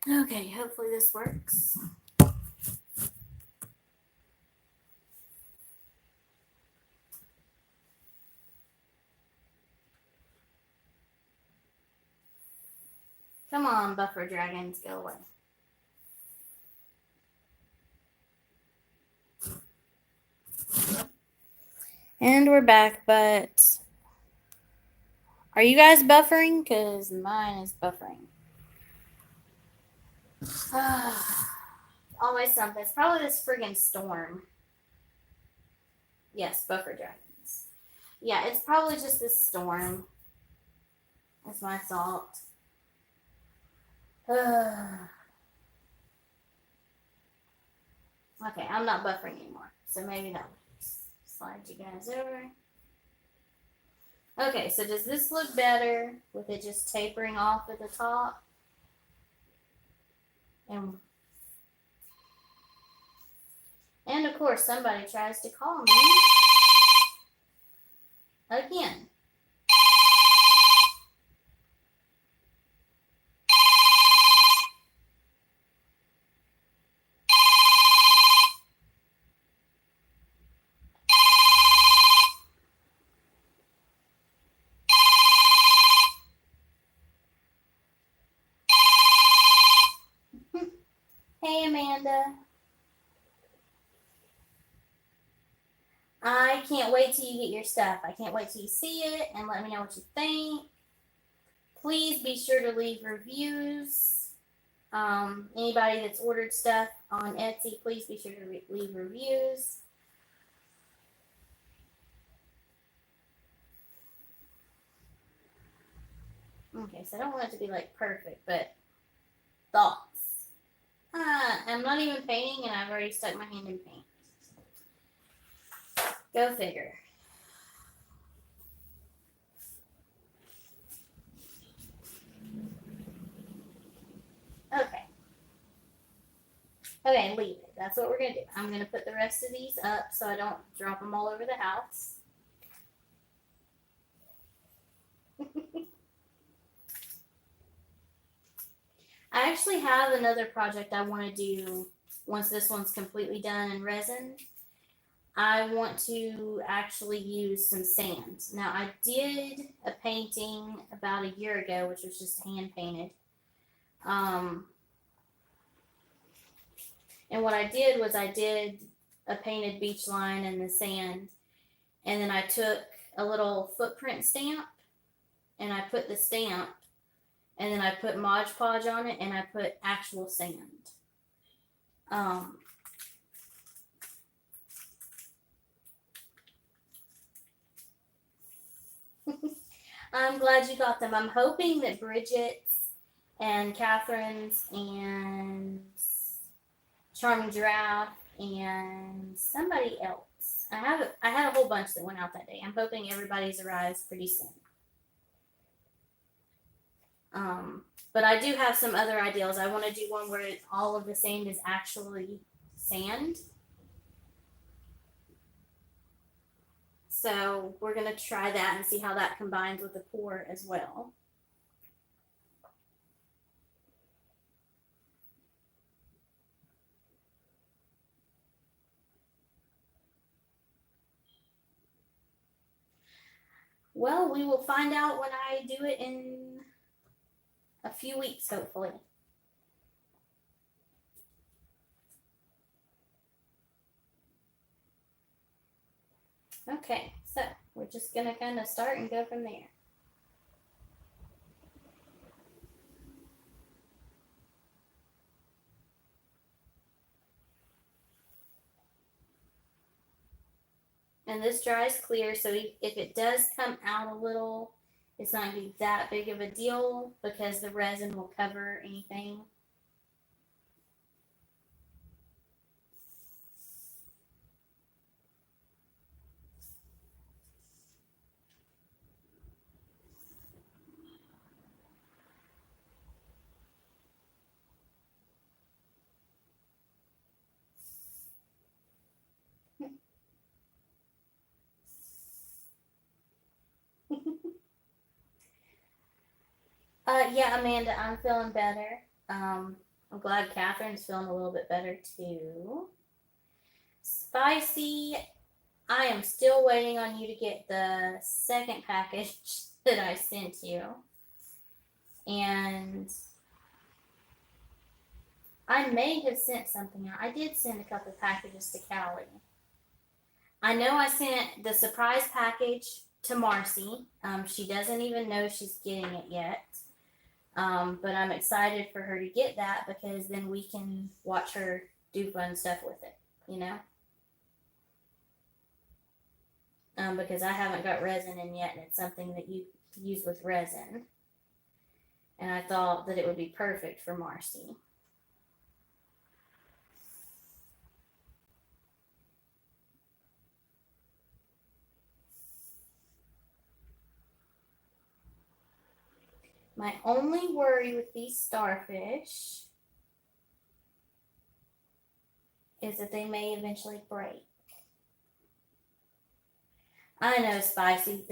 Okay, hopefully this works. Come on, buffer dragons, go away. And we're back, but are you guys buffering? Because mine is buffering. Always something. It's probably this friggin' storm. Yes, buffer dragons. Yeah, it's probably just this storm. That's my thought. Okay, I'm not buffering anymore, so maybe that will slide you guys over. Okay, so does this look better with it just tapering off at the top? And of course, somebody tries to call me again. Hey, Amanda. I can't wait till you get your stuff. I can't wait till you see it and let me know what you think. Please be sure to leave reviews. Anybody that's ordered stuff on Etsy, please be sure to leave reviews. Okay, so I don't want it to be like perfect, but thoughts. I'm not even painting and I've already stuck my hand in paint. Go figure. Okay. Okay, leave it. That's what we're going to do. I'm going to put the rest of these up so I don't drop them all over the house. I actually have another project I want to do once this one's completely done in resin. I want to actually use some sand. Now, I did a painting about a year ago, which was just hand painted. And what I did was I did a painted beach line in the sand, and then I took a little footprint stamp and I put the stamp, and then I put Mod Podge on it, and I put actual sand. Um, I'm glad you got them. I'm hoping that Bridget's and Catherine's and Charming Giraffe and somebody else. I had a whole bunch that went out that day. I'm hoping everybody's arrives pretty soon. But I do have some other ideas. I want to do one where all of the sand is actually sand. So we're going to try that and see how that combines with the pour as well. Well, we will find out when I do it in a few weeks, hopefully. Okay, so we're just going to kind of start and go from there. And this dries clear, so if it does come out a little, it's not going to be that big of a deal because the resin will cover anything. Yeah, Amanda, I'm feeling better. I'm glad Catherine's feeling a little bit better too. Spicy, I am still waiting on you to get the second package that I sent you. And I may have sent something out. I did send a couple packages to Callie. I know I sent the surprise package to Marcy. She doesn't even know she's getting it yet. But I'm excited for her to get that because then we can watch her do fun stuff with it, you know? Because I haven't got resin in yet, and it's something that you use with resin. And I thought that it would be perfect for Marcy. My only worry with these starfish is that they may eventually break. I know, Spicy.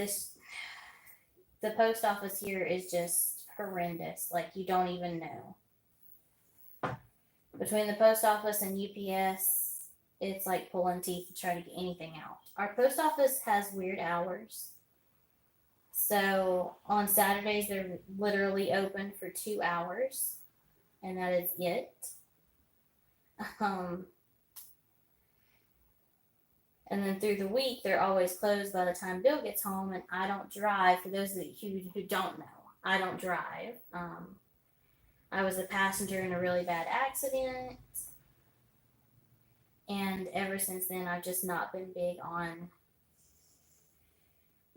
The post office here is just horrendous. Like, you don't even know. Between the post office and UPS, it's like pulling teeth to try to get anything out. Our post office has weird hours. So on Saturdays, they're literally open for 2 hours, and that is it. And then through the week, they're always closed by the time Bill gets home, and I don't drive. For those of you who don't know, I don't drive. I was a passenger in a really bad accident, and ever since then, I've just not been big on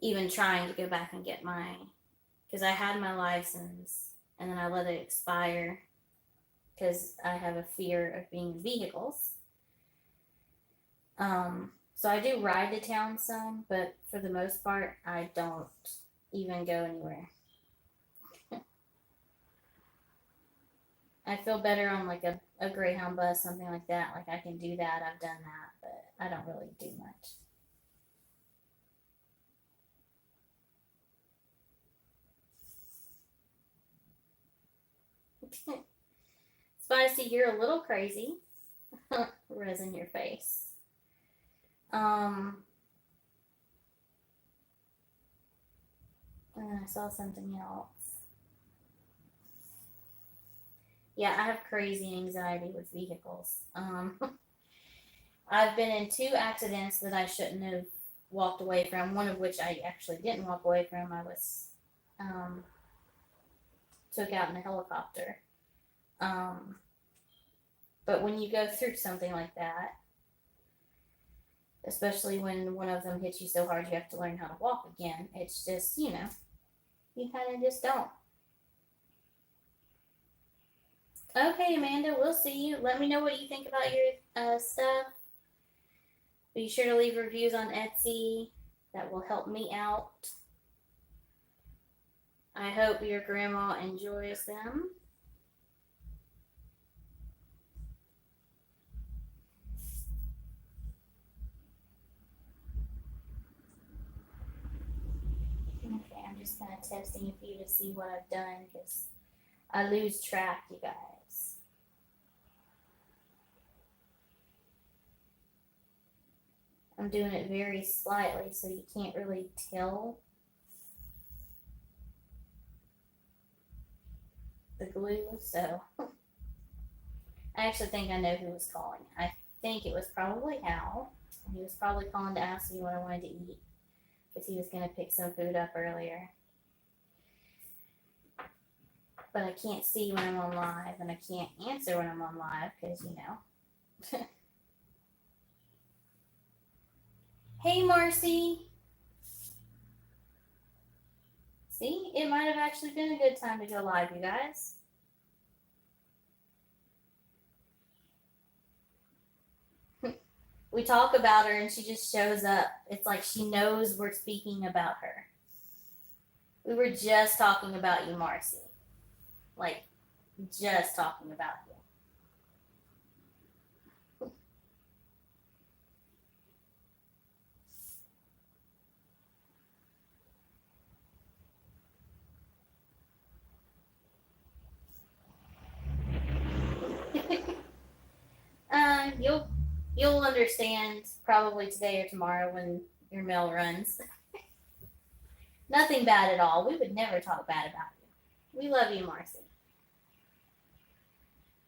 even trying to go back and get because I had my license, and then I let it expire because I have a fear of being in vehicles. So I do ride to town some, but for the most part, I don't even go anywhere. I feel better on like a Greyhound bus, something like that. Like I can do that. I've done that, but I don't really do much. Spicy, you're a little crazy. Resin your face. And then I saw something else. Yeah, I have crazy anxiety with vehicles. I've been in 2 accidents that I shouldn't have walked away from. One of which I actually didn't walk away from. I was took out in a helicopter. But when you go through something like that, especially when one of them hits you so hard you have to learn how to walk again, it's just, you kind of just don't. Okay, Amanda, we'll see you. Let me know what you think about your stuff. Be sure to leave reviews on Etsy. That will help me out. I hope your grandma enjoys them. Okay, I'm just kind of testing a few to see what I've done because I lose track, you guys. I'm doing it very slightly so you can't really tell the glue, so I actually think I know who was calling. I think it was probably Hal. He was probably calling to ask me what I wanted to eat because he was going to pick some food up earlier. But I can't see when I'm on live, and I can't answer when I'm on live because, Hey, Marcy. See, it might have actually been a good time to go live, you guys. We talk about her and she just shows up. It's like she knows we're speaking about her. We were just talking about you, Marcy. Like, just talking about you. you'll you'll understand probably today or tomorrow when your mail runs. Nothing bad at all. We would never talk bad about you. We love you, Marcy.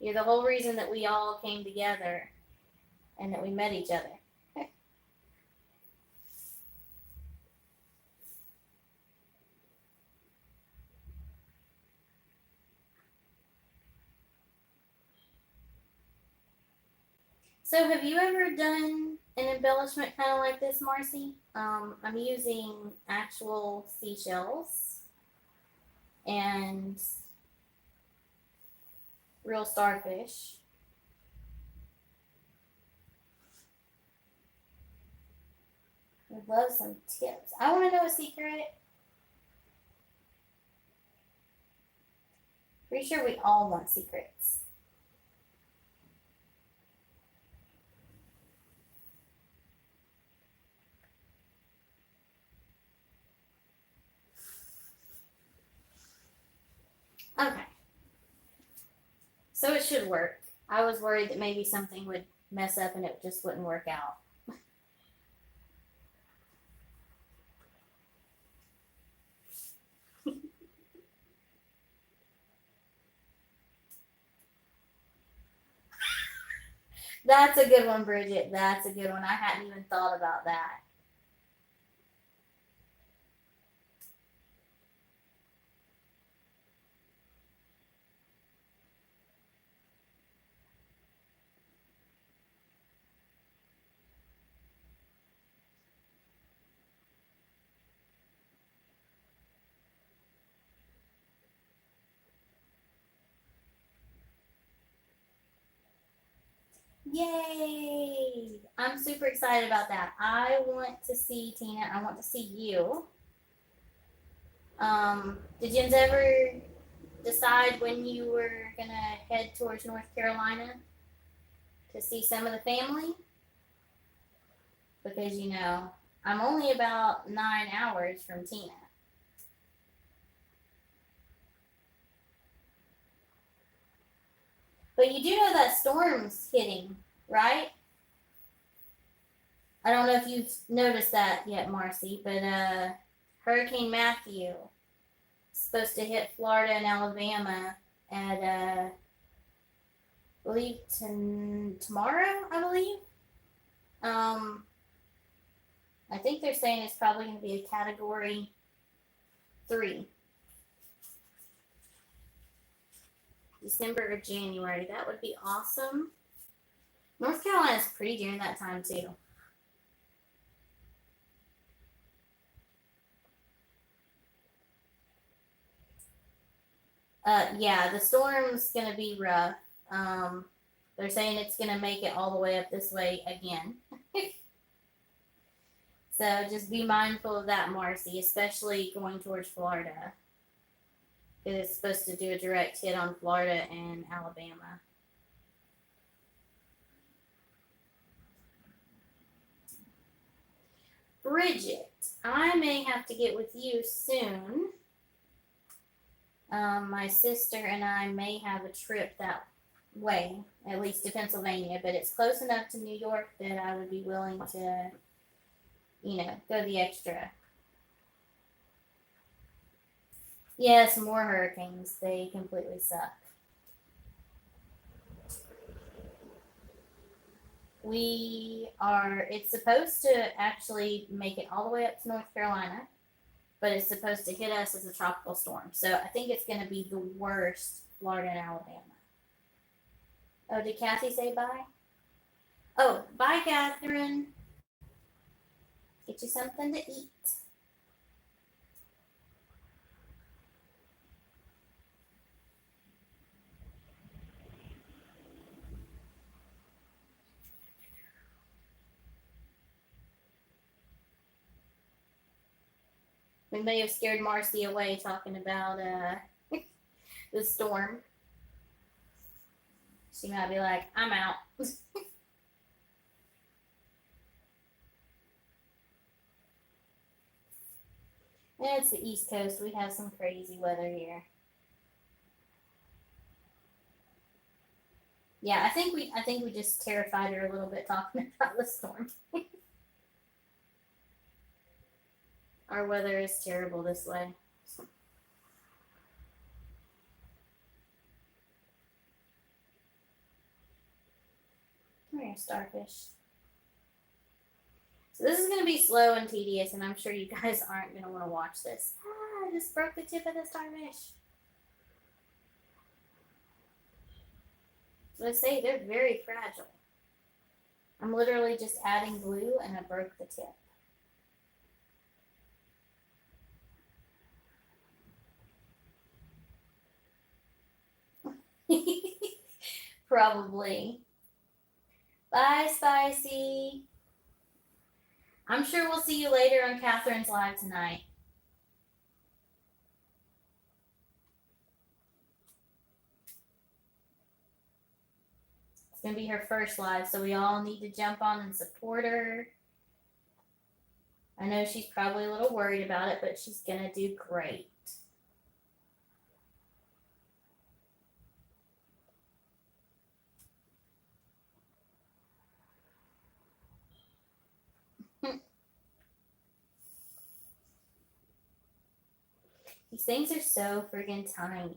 You're the whole reason that we all came together and that we met each other. So, have you ever done an embellishment kind of like this, Marcy? I'm using actual seashells and real starfish. Would love some tips. I want to know a secret. Pretty sure we all want secrets. Okay. So it should work. I was worried that maybe something would mess up and it just wouldn't work out. That's a good one, Bridget. That's a good one. I hadn't even thought about that. Yay! I'm super excited about that. I want to see Tina. I want to see you. Did you ever decide when you were gonna head towards North Carolina to see some of the family? Because I'm only about 9 hours from Tina. But you do know that storm's hitting, right? I don't know if you've noticed that yet, Marcy, but Hurricane Matthew is supposed to hit Florida and Alabama at I believe tomorrow. I believe. I think they're saying it's probably going to be a Category 3. December or January. That would be awesome. North Carolina's pretty during that time too. Yeah, the storm's gonna be rough. They're saying it's gonna make it all the way up this way again. So just be mindful of that, Marcy, especially going towards Florida. It's supposed to do a direct hit on Florida and Alabama. Bridget, I may have to get with you soon. My sister and I may have a trip that way, at least to Pennsylvania, but it's close enough to New York that I would be willing to, go the extra. Yes, more hurricanes. They completely suck. It's supposed to actually make it all the way up to North Carolina, but it's supposed to hit us as a tropical storm. So I think it's going to be the worst Florida and Alabama. Oh, did Kathy say bye? Oh, bye, Catherine. Get you something to eat. We may have scared Marcy away talking about the storm. She might be like, I'm out. And it's the East Coast. We have some crazy weather here. Yeah, I think we just terrified her a little bit talking about the storm. Our weather is terrible this way. Come here, starfish. So this is going to be slow and tedious, and I'm sure you guys aren't going to want to watch this. I just broke the tip of the starfish. So I say they're very fragile. I'm literally just adding glue, and I broke the tip. Probably. Bye, Spicy. I'm sure we'll see you later on Catherine's live tonight. It's going to be her first live, so we all need to jump on and support her. I know she's probably a little worried about it, but she's going to do great. These things are so friggin' tiny.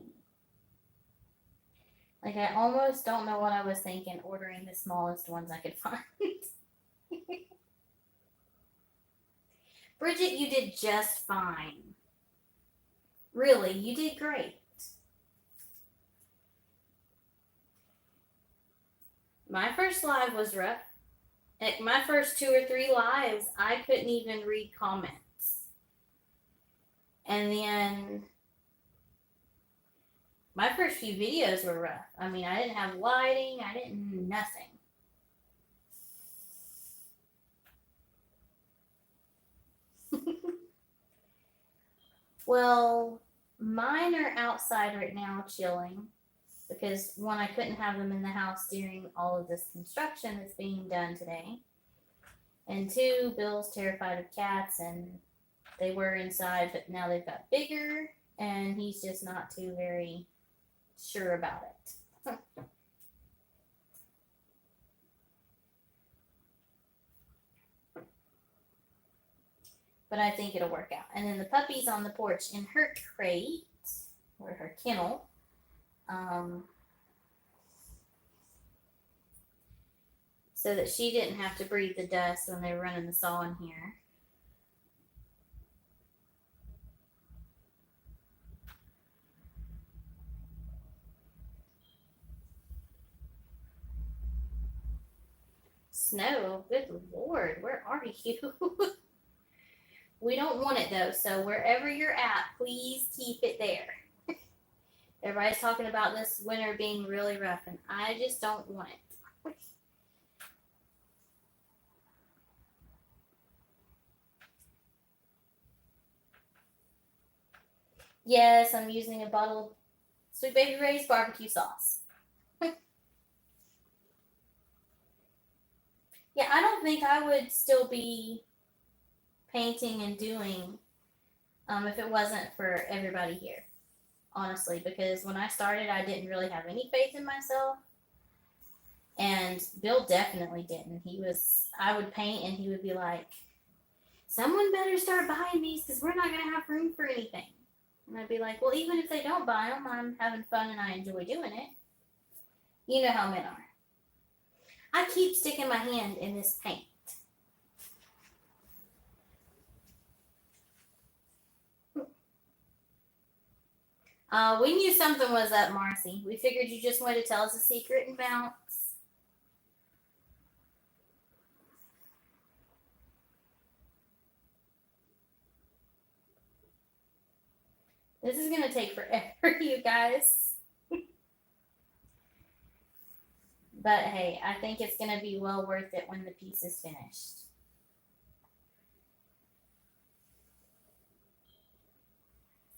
Like, I almost don't know what I was thinking ordering the smallest ones I could find. Bridget, you did just fine. Really, you did great. My first live was rough. Like, my first 2 or 3 lives, I couldn't even read comments. And then my first few videos were rough. I mean, I didn't have lighting, I didn't, nothing. Well, mine are outside right now chilling because one, I couldn't have them in the house during all of this construction that's being done today. And 2, Bill's terrified of cats and they were inside, but now they've got bigger and he's just not too very sure about it. But I think it'll work out. And then the puppy's on the porch in her crate, or her kennel. So that she didn't have to breathe the dust when they were running the saw in here. Snow, good Lord, where are you? We don't want it though, so wherever you're at, please keep it there. Everybody's talking about this winter being really rough, and I just don't want it. Yes, I'm using a bottle of Sweet Baby Ray's barbecue sauce. Yeah, I don't think I would still be painting and doing if it wasn't for everybody here, honestly, because when I started, I didn't really have any faith in myself, and Bill definitely didn't. I would paint and he would be like, someone better start buying these because we're not going to have room for anything. And I'd be like, well, even if they don't buy them, I'm having fun and I enjoy doing it. You know how men are. I keep sticking my hand in this paint. We knew something was up, Marcy. We figured you just wanted to tell us a secret and bounce. This is going to take forever, you guys. But hey, I think it's going to be well worth it when the piece is finished.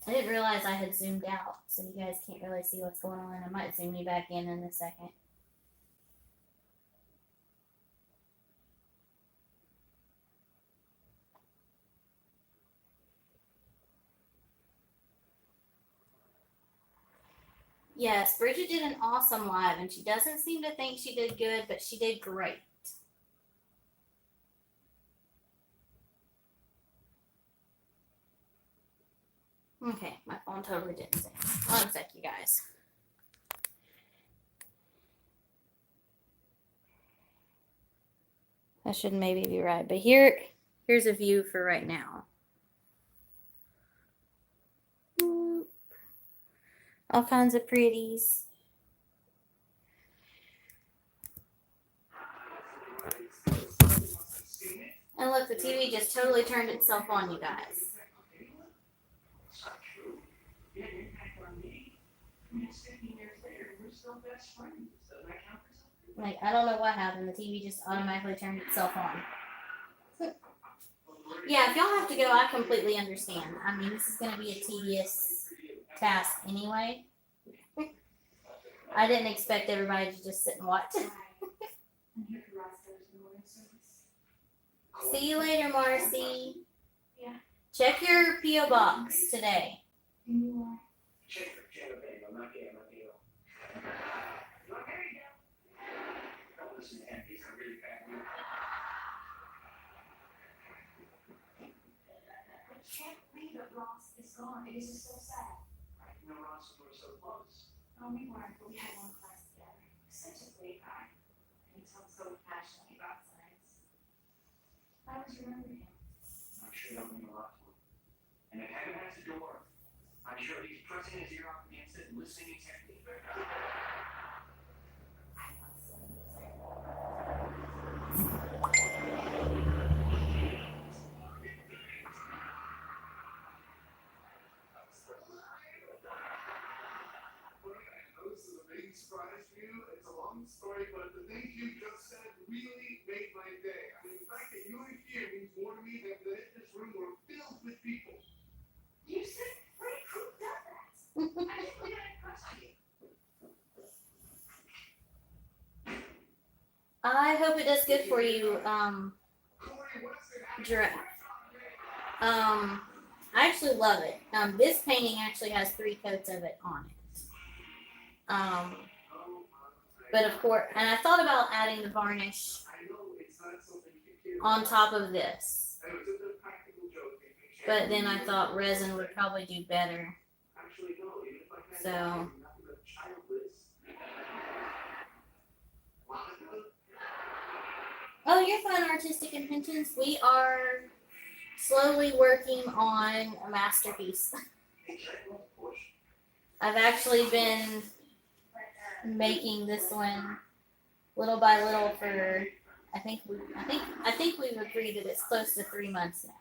I didn't realize I had zoomed out, so you guys can't really see what's going on. I might zoom you back in a second. Yes, Bridget did an awesome live, and she doesn't seem to think she did good, but she did great. Okay, my phone totally didn't sing. One sec, you guys. That should maybe be right, but here's a view for right now. All kinds of pretties. And look, the TV just totally turned itself on, you guys. Like, I don't know what happened. The TV just automatically turned itself on. Yeah, if y'all have to go, I completely understand. I mean, this is going to be a tedious task anyway. I didn't expect everybody to just sit and watch. See you later, Marcy. Yeah. Check your P.O. box today. Ross is gone. It is just so sad. Right. You know, Ross and we were so close. Oh, we weren't, but we had one class together. Such a great guy. And he talked so passionately about science. I always remember him. I'm sure that meant a lot to him. And if heaven has a door, I'm sure he's pressing his ear up against it and listening intently. Surprise for you. It's a long story, but the things you just said really made my day. I mean, the fact that you were here means more to me than that this room were filled with people. You said, wait, who does that? I just really had a crush on you. I hope it does good for you, Giraffe. I actually love it. This painting actually has 3 coats of it on it. But of course, and I thought about adding the varnish on top of this. But then I thought resin would probably do better. So. Oh, you're fine, Artistic Intentions. We are slowly working on a masterpiece. I've actually been making this one little by little for I think we've agreed that it's close to 3 months now.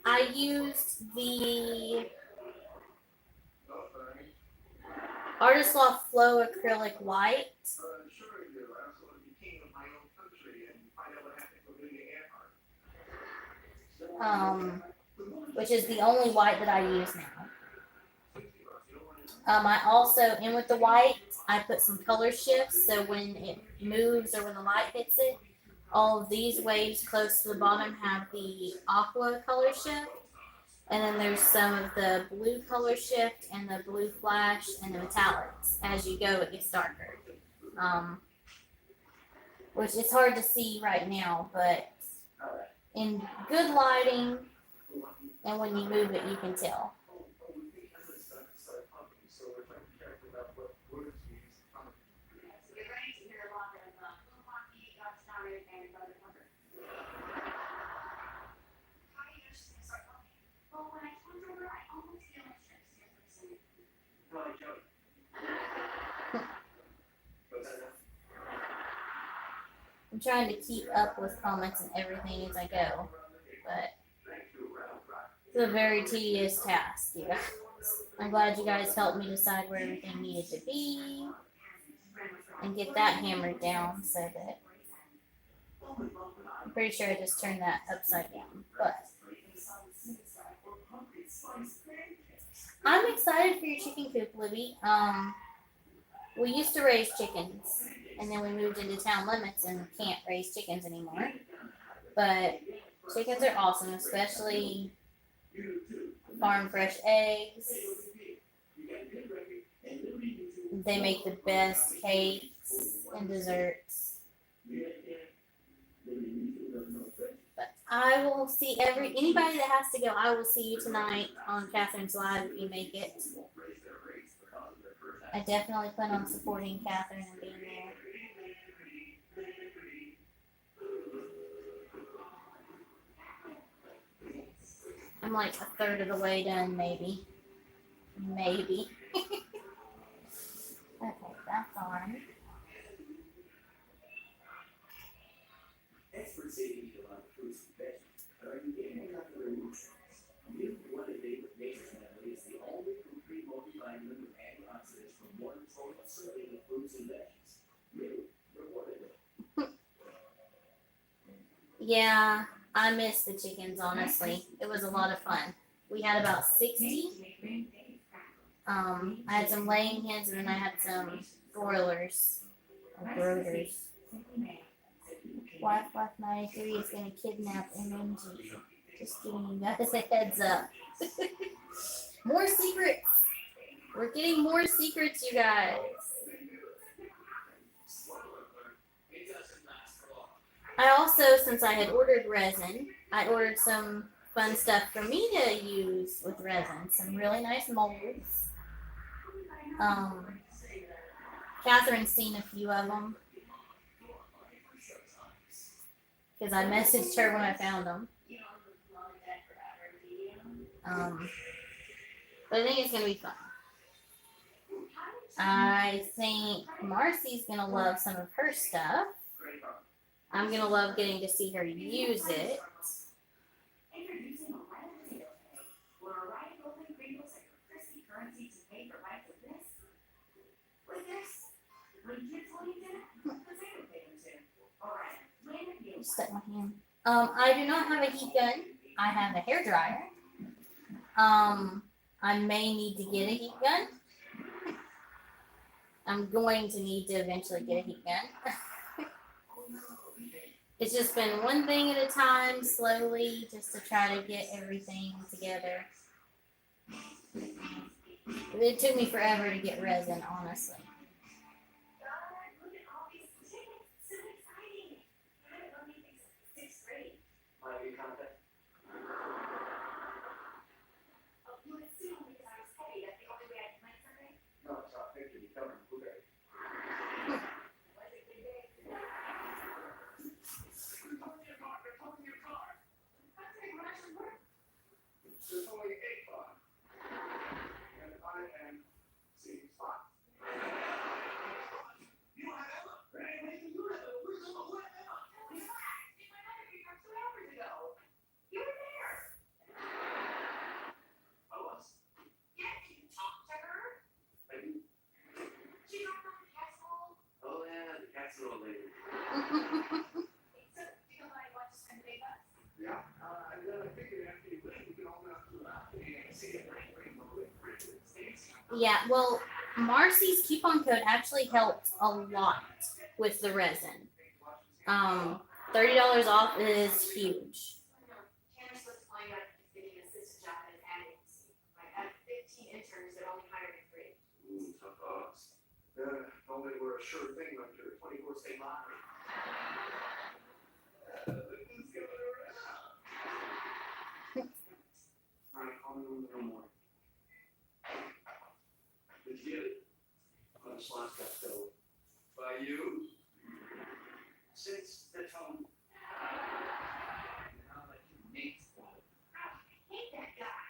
I used the Artist Loft Flow acrylic white. Which is the only white that I use now. I also, and with the white, I put some color shifts, so when it moves or when the light hits it, all of these waves close to the bottom have the aqua color shift, and then there's some of the blue color shift and the blue flash and the metallics. As you go, it gets darker, which is hard to see right now, but in good lighting and when you move it, you can tell. I'm trying to keep up with comments and everything as I go, but It's a very tedious task, you guys. I'm glad you guys helped me decide where everything needed to be and get that hammered down so that I'm pretty sure I just turned that upside down. But I'm excited for your chicken coop, Libby. We used to raise chickens, and then we moved into town limits and can't raise chickens anymore. But chickens are awesome, especially farm fresh eggs. They make the best cakes and desserts. But I will see anybody that has to go. I will see you tonight on Catherine's Live if you make it. I definitely plan on supporting Catherine and being there. I'm like a third of the way done, maybe. Maybe. Okay, that's on. Experts say you eat a lot of fruits and veggies, but are you getting enough of their nutrients? Milk One A Day with Nature's Family is the only complete multivitamin with antioxidants from one total serving of fruits and veggies. Milk One A Day. Yeah, I miss the chickens, honestly. It was a lot of fun. We had about 60. I had some laying hens and then I had some broilers. Or brooders. Wife 93 is going to kidnap MMG. Just giving you guys a heads up. More secrets. We're getting more secrets, you guys. I also, since I had ordered resin, I ordered some fun stuff for me to use with resin. Some really nice molds. Catherine's seen a few of them. Because I messaged her when I found them. But I think it's going to be fun. I think Marcy's going to love some of her stuff. I'm going to love getting to see her use it. Stuck my hand. I do not have a heat gun. I have a hair dryer. I may need to get a heat gun. I'm going to need to eventually get a heat gun. It's just been one thing at a time, slowly, just to try to get everything together. It took me forever to get resin, honestly. There's only 8 on. And I am seeing spots. You don't have Emma. Right? Wait, you have Emma. Where's Emma? Where's Emma? You might have been here 2 hours ago. You were there. I was. Yeah, can you talk to her? Maybe. She dropped off the casserole. Oh yeah, the casserole lady. So, do you know what I want to spend the big bucks? Yeah. And then I figured after you leave, we can all have to see it. Yeah, well, Marcy's coupon code actually helped a lot with the resin. $30 off is huge. Tanner's supposed to find out if he's getting an assistant job at his ad agency. I have 15 interns that only hired 3. Ooh, tough odds. Only we're a sure thing like your 24 state lottery. Look who's coming around. All right, call me when we know more. Did you get it? The slots got filled. By you? Since the tone. Now that you make one. I hate that guy.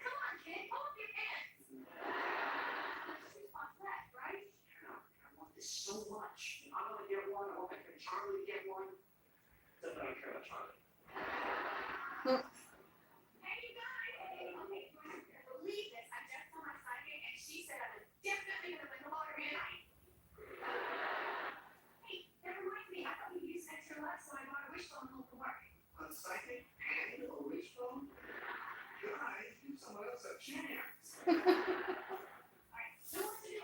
Come on, kid, pull up your pants. There's 2 spots left, right? I want this so much. I'm gonna get one. I want my friend Charlie to get one. Except I don't care about Charlie. Hey, you guys. chance. Alright, so what's the deal?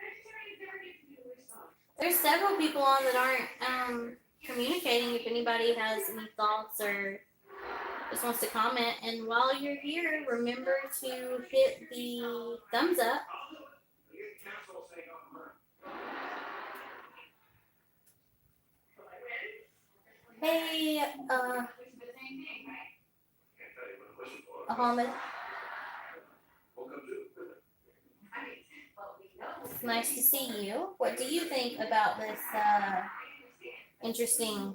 Vegetarians never get to do the response. There's several people on that aren't communicating. If anybody has any thoughts or just wants to comment, and while you're here, remember to hit the thumbs up. I'll do it. I get casserole steak on the run. Hey, Which is the same thing, right? Can't tell you what I'm wishing for. Ahmed, Welcome to. I mean, well, we know. it's nice to see you. What do you think about this interesting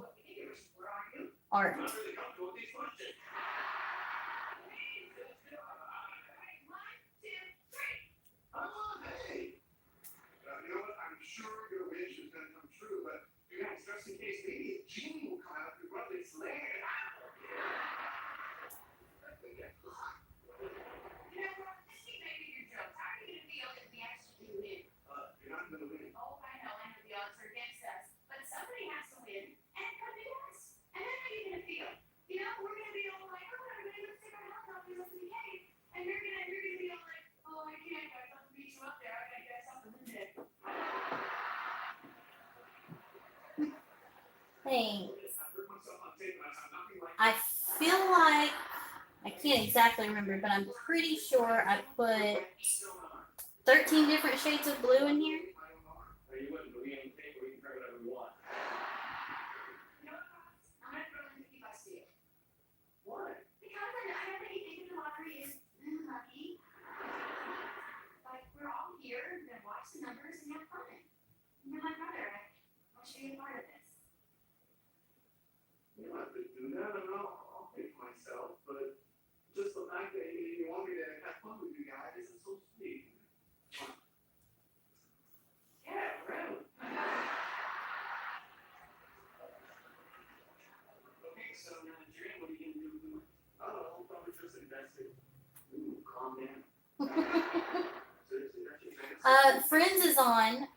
Where are you? art? I'm not really comfortable with these questions. Hey! You know what? I'm sure your wish is going to come true, but just in case, maybe a genie will come out of your brother's lair. You know what? This week I figured jokes. How are you gonna feel if we actually win? You're not going to win. Oh, I know the odds are against us, but somebody has to win, and it could be us. And then how are you gonna feel? You know, we're gonna be all like, oh, everybody, let's take our helicopters up to the cave, and you're gonna be all like, oh, I can't, guys, I'll beat you up there. I gotta get something in there. Thanks. I heard myself on tape, and I'm nothing like I feel like I can't exactly remember, but I'm pretty sure I put 13 different shades of blue in here. Or you wouldn't, but we ain't paper, we can print whatever we want. You know what, Ross? I'm gonna throw in the bus deal. Why? Because I know that you think the lottery is lucky. Like, we're all here to watch the numbers and have fun. You're my brother. I want you to be a part of this. You don't have to do that, and I'll pay for myself, but just the fact that you want me to have fun with you guys is so sweet. Yeah, really. Okay, so now the dream, what are you gonna do with it? Oh, I'll probably just invest it. Ooh, calm down. Seriously, that's your fancy. Friends is on.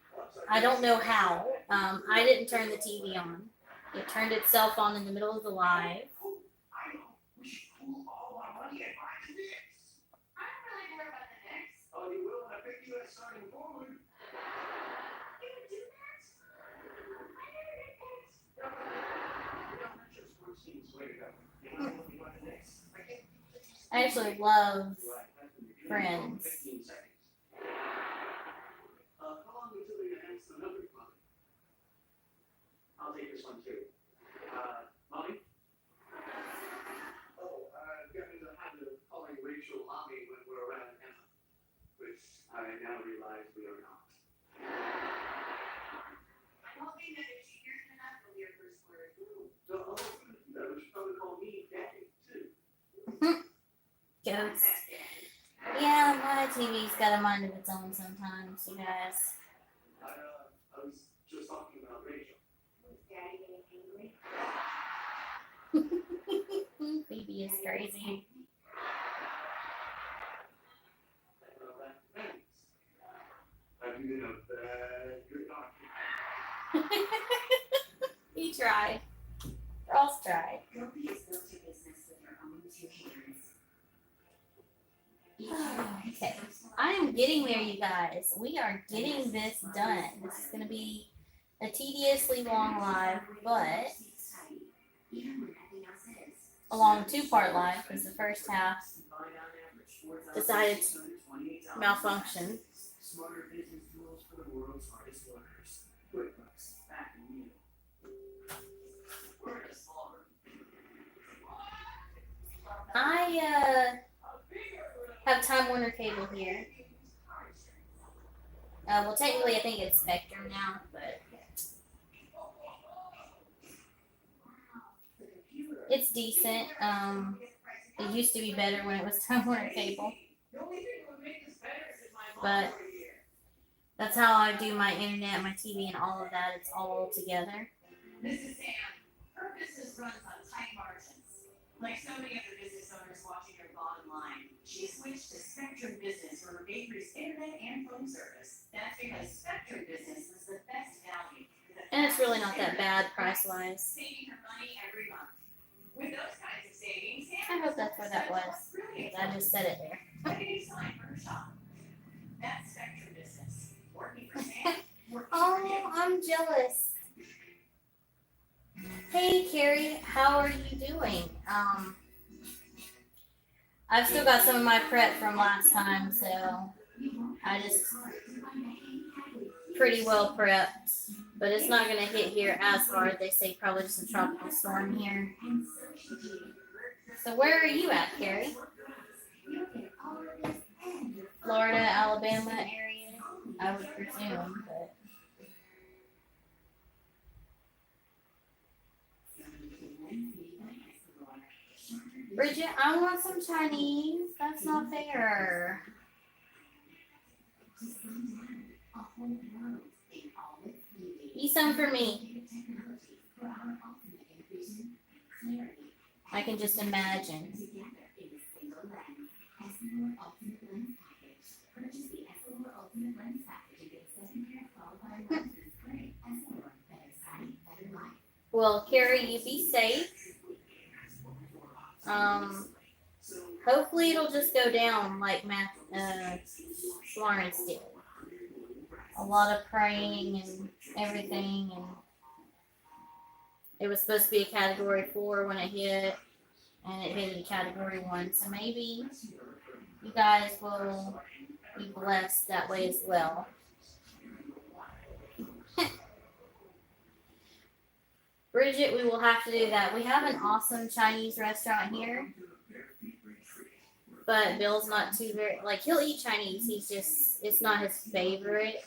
I don't know how. I didn't turn the TV on. It turned itself on in the middle of the live. I know. We should pool all our money and buy the Knicks. I don't really care about the Knicks. Oh, you will? I picked you as starting forward. You would do that? I never get picked. You know, not just sports teams, wait a minute. You know what you want the next? I actually love Right, that's when you're Friends. 15 seconds. How long until they announce the number fund? I'll take this one too. Mommy? Oh, got in the habit of calling Rachel Mommy when we're around Emma, which I now realize we are not. I'm hoping that if she hears enough, will be her first word. No, that would probably call me Daddy too. Ghost. Yeah, my TV's got a mind of its own sometimes, you guys. I was just talking about Rachel. Was Daddy getting angry? Phoebe is crazy. Thanks. Have you been a bad good doctor? He tried. Ross tried. Kobe has built a business with her own two hands. Okay. I am getting there, you guys. We are getting this done. This is going to be a tediously long live, but a long two-part live because the first half decided to malfunction. Smarter business tools for the world's hardest workers. QuickBooks, back in you. We're in a small room. I have Time Warner Cable here. Well, technically, I think it's Spectrum now, but it's decent. It used to be better when it was Time Warner Cable, but that's how I do my internet, my TV, and all of that. It's all together. Mrs. Sam, her business runs on tight margins. Like so many other business owners watching her bottom line, she switched to Spectrum Business for her bakery's internet and phone service. That's because Spectrum Business was the best value. And it's really not that bad price-wise. Saving her money every month. With those kinds of savings, I hope that's where that was. I just said it there. Any sign for her shop. That's spectrum business. Working for Sam. Oh, I'm jealous. Hey, Carrie, how are you doing? I've still got some of my prep from last time, so I just pretty well prepped. But it's not gonna hit here as hard. They say probably just a tropical storm here. So where are you at, Carrie? Florida, Alabama area, I would presume, but. Bridget, I want some Chinese. That's not fair. Eat some for me. I can just imagine. Well, Carrie, you be safe. Hopefully it'll just go down like Florence did. A lot of praying and everything, and it was supposed to be a Category 4 when it hit, and it hit a Category 1. So maybe you guys will be blessed that way as well. Bridget, we will have to do that. We have an awesome Chinese restaurant here, but Bill's not too very, like, he'll eat Chinese. He's just, it's not his favorite.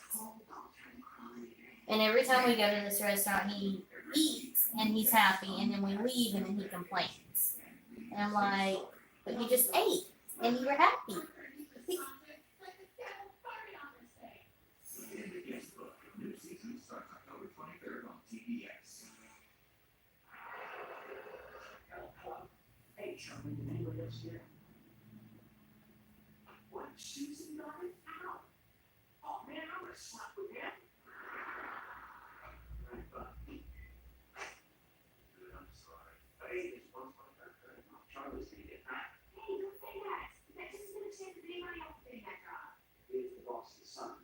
And every time we go to this restaurant, he eats and he's happy, and then we leave and then he complains. And I'm like, but you just ate and you were happy. New season starts October 23rd on TBS. Hey, Charlie, did anybody else hear? What? Susan got it out? Oh, man, I'm gonna slap with him. Right, but. Dude, I'm sorry. Hey, it's one for that. Charlie's gonna get back. Hey, don't say that. That just isn't a chance of anybody else getting that job. He's the boss's son.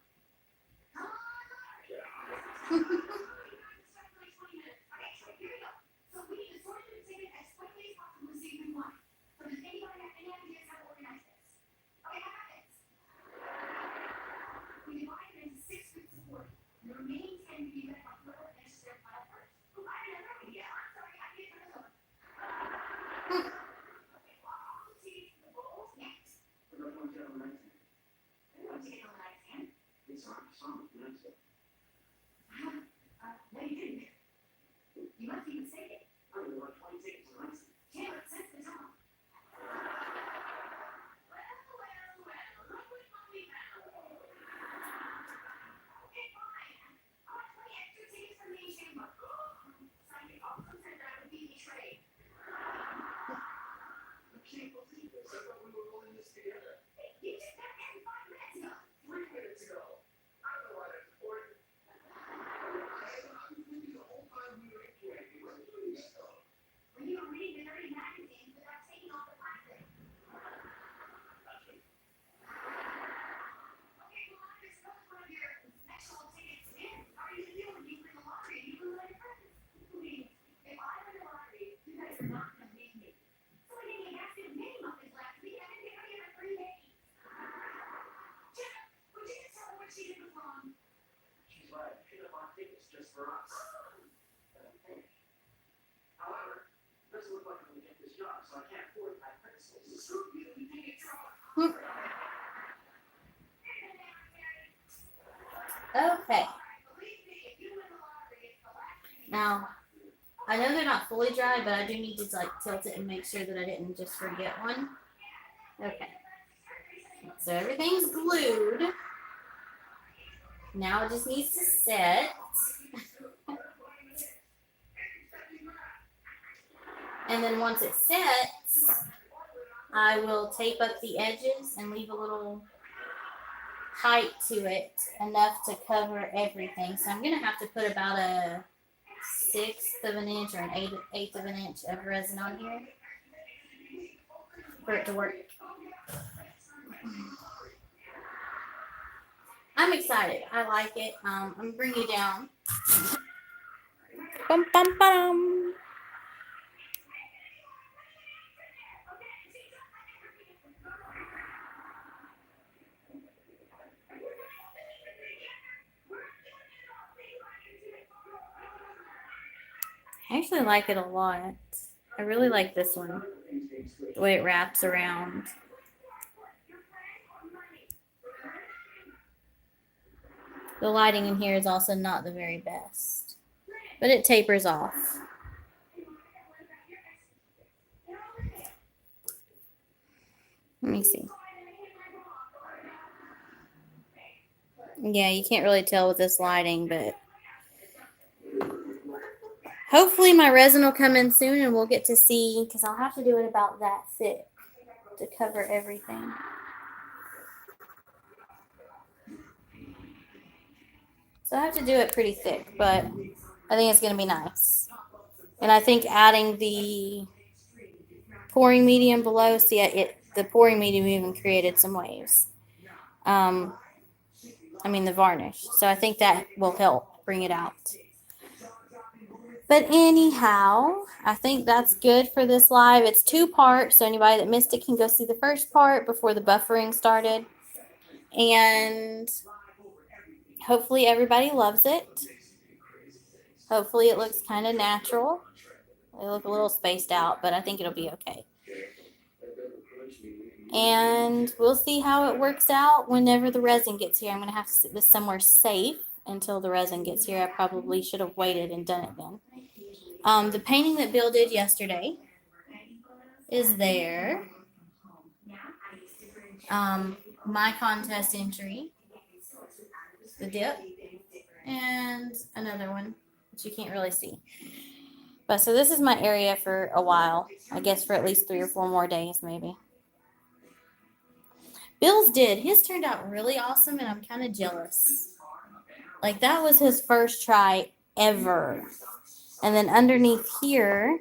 You must even say it. I only want 20 tickets to the license. Yeah, but since the time. Well, look what we found. Okay, fine. I want 20 extra tickets from the chamber. Sign it off. Sometimes that would be betrayed. I can't believe this. I thought we were all in this together. You just got there 5 minutes ago. 3 minutes ago. I don't know why that's important. I was with you the whole time we were in here. You weren't doing this stuff. When you were reading the dirty magazines without taking off the plastic. Okay, well, I just took one of your special tickets in. How are you gonna deal when you win the lottery and you lose all your friends? Please, if I win the lottery, you guys are not gonna leave me. So I gave me a basket of mini muffins last week and I didn't get ready for 3 days. Jenna, would you just tell her what she did was wrong? She's right. Should have bought tickets just for us. However, it doesn't look like I'm gonna get this job, so I can't afford my principals. Screw you, you think it's wrong. Okay. Believe me, if you win the lottery, it's the last thing you Now, I know they're not fully dry, but I do need to like tilt it and make sure that I didn't just forget one. Okay. So everything's glued. Now it just needs to set. And then once it sets, I will tape up the edges and leave a little height to it, enough to cover everything. So I'm gonna have to put about a 1/6 of an inch or an 1/8 of an inch of resin on here for it to work. I'm excited. I like it. I'm gonna bring you down. Bum, bum, bum. I actually like it a lot. I really like this one. The way it wraps around. The lighting in here is also not the very best, but it tapers off. Let me see. Yeah, you can't really tell with this lighting, but hopefully my resin will come in soon and we'll get to see, because I'll have to do it about that thick to cover everything. So I have to do it pretty thick, but I think it's going to be nice. And I think adding the pouring medium below, see, the pouring medium even created some waves. The varnish. So I think that will help bring it out. But anyhow, I think that's good for this live. It's 2 parts, so anybody that missed it can go see the first part before the buffering started. And hopefully everybody loves it. Hopefully it looks kind of natural. They look a little spaced out, but I think it'll be okay. And we'll see how it works out whenever the resin gets here. I'm going to have to sit this somewhere safe until the resin gets here. I probably should have waited and done it then. The painting that Bill did yesterday is there. My contest entry, the dip, and another one, which you can't really see. But so this is my area for a while. I guess for at least 3 or 4 more days, maybe. Bill's did. His turned out really awesome, and I'm kind of jealous. Like, that was his first try ever. And then underneath here,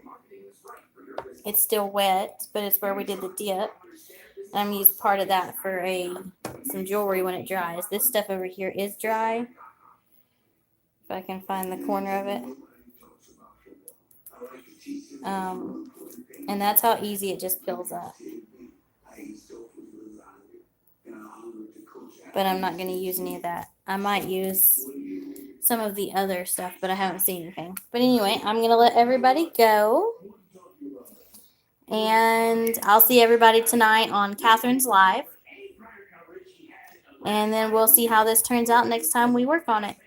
it's still wet, but it's where we did the dip. And I'm used part of that for some jewelry when it dries. This stuff over here is dry. If I can find the corner of it. And that's how easy it just peels up. But I'm not going to use any of that. I might use some of the other stuff, but I haven't seen anything. But anyway, I'm going to let everybody go. And I'll see everybody tonight on Catherine's Live. And then we'll see how this turns out next time we work on it.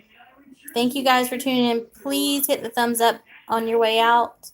Thank you guys for tuning in. Please hit the thumbs up on your way out.